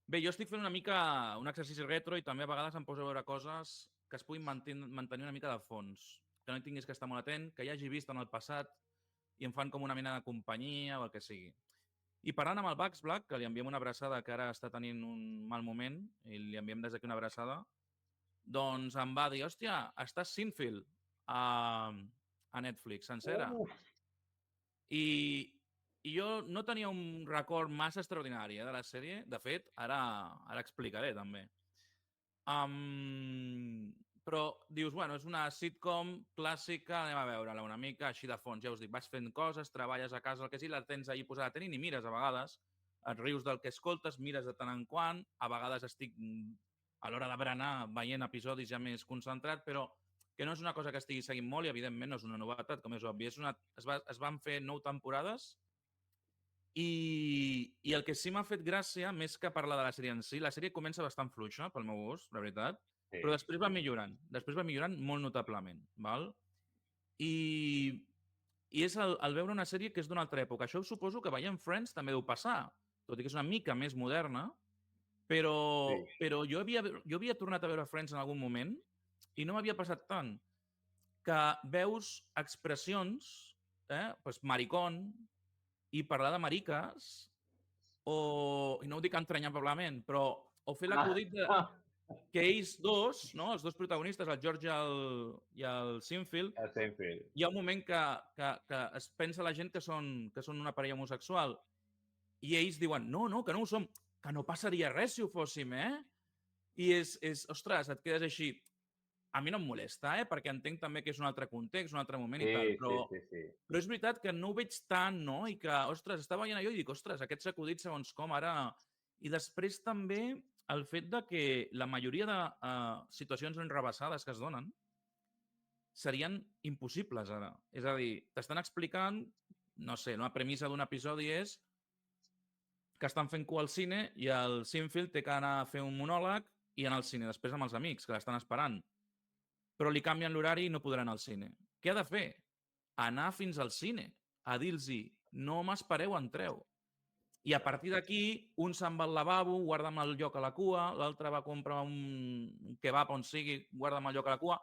Bé, jo estic fent una mica un exercici retro i també a vegades em poso a veure coses que es puguin mantenir una mica de fons, que no hi tinguis que estar molt atent, que ja hagi vist en el passat i em fan com una mena de companyia o el que sigui. I parlant amb el Bugs Black, que li enviem una abraçada, que ara està tenint un mal moment, i li enviem des d'aquí una abraçada, doncs em va dir, hòstia, està Seinfeld a Netflix, sencera. I, I jo no tenia un record massa extraordinari de la sèrie. De fet, ara explicaré també. Però dius, bueno, és una sitcom clàssica, anem a veure-la una mica així de fons. Ja us dic, vas fent coses, treballes a casa, el que sigui, la tens allí posada a tenir i mires a vegades, et rius del que escoltes, mires de tant en quant, a vegades estic a l'hora de berenar veient episodis ja més concentrat, però que no és una cosa que estigui seguint molt i, evidentment, no és una novetat, com és obvi. Es van fer 9 temporades i el que sí m'ha fet gràcia, més que parlar de la sèrie en si, la sèrie comença bastant fluixa, pel meu gust, la veritat, Sí. però després va millorant. Després va millorant molt notablement. Val? I és el veure una sèrie que és d'una altra època. Això suposo que veient Friends també deu passar, tot i que és una mica més moderna, però jo havia tornat a veure Friends en algun moment i no m'havia passat tant que veus expressions, pues, maricón, i parlar de mariques, i no ho dic entranyablement, però o fer l'acudit que ells dos, no, els dos protagonistes, el George i el Seinfeld, hi ha un moment que es pensa la gent que són una parella homosexual i ells diuen, no, que no ho som, que no passaria res si ho fóssim, I ostres, et quedes així. A mi no em molesta, perquè entenc també que és un altre context, un altre moment i tal, però és veritat que no ho veig tant, no? I que, ostres, estava veient allò i dic, ostres, aquests acudits segons com ara... I després també el fet de que la majoria de situacions enrebaçades que es donen serien impossibles ara. És a dir, t'estan explicant, no sé, la premissa d'un episodi és que estan fent cua al cine i el Seinfeld té que anar a fer un monòleg i anar al cine després amb els amics que l'estan esperant. Però li canvien l'horari i no podrà anar al cine. Què ha de fer? Anar fins al cine, a dir-los no m'espereu, entreu. I a partir d'aquí, un se'n va al lavabo, guarda amb el lloc a la cua, l'altre va comprar un kebab on sigui, guarda amb el lloc a la cua,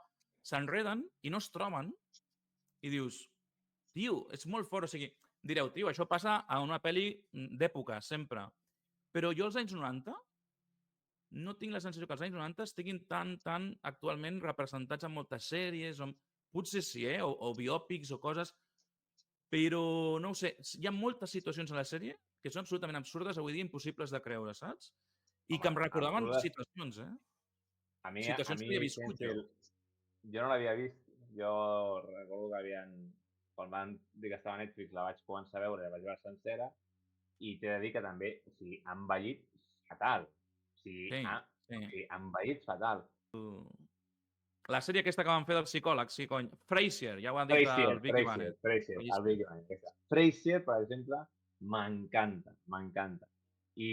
s'enreden i no es troben i dius, tio, és molt fort, o sigui, direu, tio, això passa a una pel·li d'època, sempre. Però jo als anys 90 no tinc la sensació que els anys 90 estiguin tan actualment representats en moltes sèries, potser sí, o biòpics o coses, però no ho sé, hi ha moltes situacions a la sèrie que són absolutament absurdes, avui dia impossibles de creure, saps? I que em recordaven situacions, A mi, situacions que havia viscut jo. Jo no l'havia vist, jo recordo que quan van dir que estava a Netflix la vaig començar a veure, la vaig veure sencera, i t'he de dir que també, o sigui, ha envellit fatal. O sigui, ha envellit fatal. La sèrie aquesta que van fer del psicòleg, sí, cony. Frasier, ja ho ha dit el Vicky Bannett. Frasier, el Vicky Bannett. Frasier, per exemple, m'encanta. I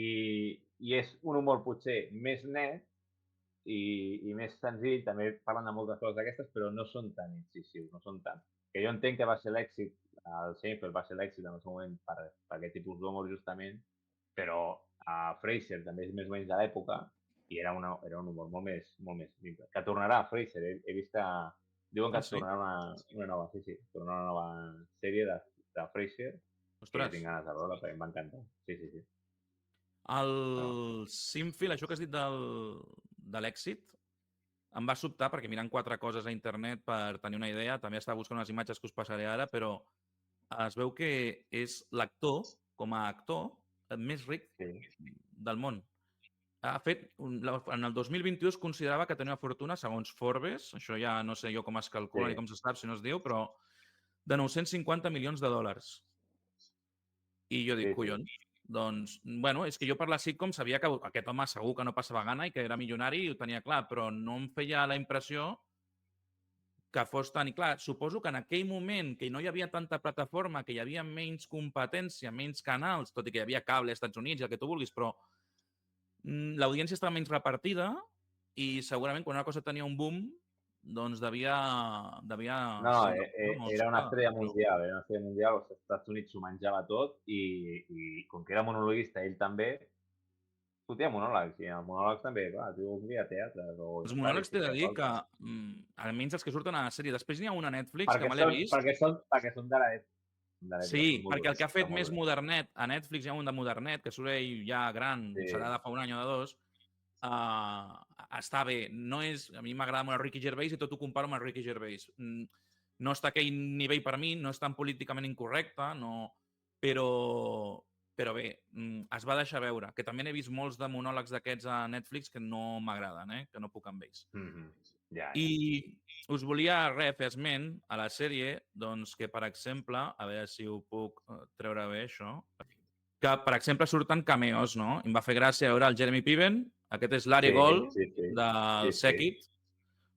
és un humor potser més net i més senzill, també parlen de moltes coses d'aquestes, però no són tan incisius, no són tant. Que jo entenc que va ser l'èxit, el Seinfeld va ser l'èxit en el seu moment per aquest tipus d'humor justament, però Frasier també és més o menys de l'època i era un humor molt més simple. Que tornarà a Frasier, he vist que diuen que tornarà una nova sèrie de Frasier, que jo tinc ganes de veure perquè m'encanta. Sí. El Seinfeld, això que has dit de l'èxit, em va sobtar perquè mirant 4 coses a internet per tenir una idea, també estava buscant unes imatges que us passaré ara, però es veu que és l'actor, com a actor, més ric del món. Ha fet, en el 2021 es considerava que tenia una fortuna, segons Forbes, això ja no sé jo com es calcula ni com se sap, si no es diu, però de 950 milions de dòlars. I jo dic, collons, doncs, bueno, és que jo per la sitcom sabia que aquest home segur que no passava gana i que era milionari i ho tenia clar, però no em feia la impressió que fos tant. I clar, suposo que en aquell moment que no hi havia tanta plataforma, que hi havia menys competència, menys canals, tot i que hi havia cable als Estats Units i el que tu vulguis, però l'audiència estava menys repartida i segurament quan una cosa tenia un boom, doncs devia No, era una estrella mundial, els Estats Units s'ho menjava tot i com que era monologuista ell també, sortia monòlegs, i en monòlegs també, clar, tu via teatre. Els monòlegs t'he de dir que, almenys els que surten a la sèrie, després n'hi ha una a Netflix que perquè me l'he vist. perquè són de l'època. Sí, perquè el que ha fet més modernet, a Netflix hi ha un de modernet, que surt ell ja gran, Sí. serà de fa un any o de dos, està bé. No és, a mi m'agrada molt el Ricky Gervais i tot ho comparo amb el Ricky Gervais. No està a aquell nivell per mi, no és tan políticament incorrecte, no, però bé, es va deixar veure. Que també n'he vist molts de monòlegs d'aquests a Netflix que no m'agraden, que no puc amb ells. I us volia fer esment a la sèrie, doncs, que, per exemple, a veure si ho puc treure bé, això, que, per exemple, surten cameos, no? Em va fer gràcia veure el Jeremy Piven, aquest és l'Ari Gold del Sèquit,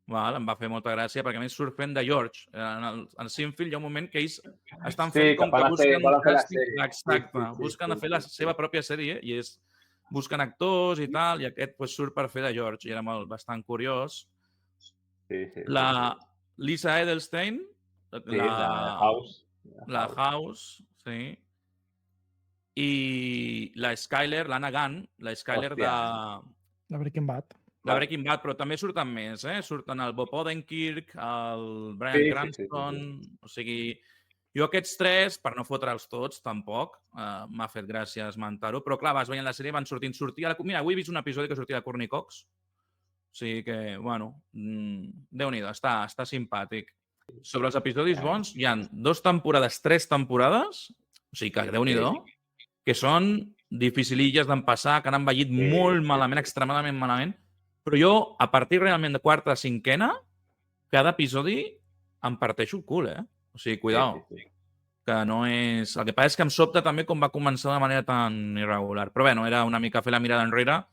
em va fer molta gràcia, perquè a més surt fent de George. En Seinfeld hi ha un moment que ells estan fent com que busquen un càsting, exacte, busquen fer la seva pròpia sèrie i busquen actors i tal, i aquest surt per fer de George, i era bastant curiós. La Lisa Edelstein, la House, sí, i la Skyler, l'Anna Gunn, la Skyler de Breaking Bad. De Breaking Bad, però també surten més, surten el Bob Odenkirk, el Bryan Cranston, o sigui, jo aquests tres, per no fotre'ls tots, tampoc, m'ha fet gràcia esmentar-ho, però clar, vas veient la sèrie, van sortint. Mira, avui he vist un episodi que sortia de Courtney Cox, o sigui que, bueno, Déu-n'hi-do, està simpàtic. Sobre els episodis bons, hi ha 2 temporades, 3 temporades, o sigui que, Déu-n'hi-do, que són dificililles d'empassar, que han envellit molt malament, extremadament malament, però jo, a partir realment de 4ª, 5ª, cada episodi em parteixo el cul, O sigui, cuidao, que no és... El que passa és que em sobta també com va començar de manera tan irregular. Però bé, era una mica fer la mirada enrere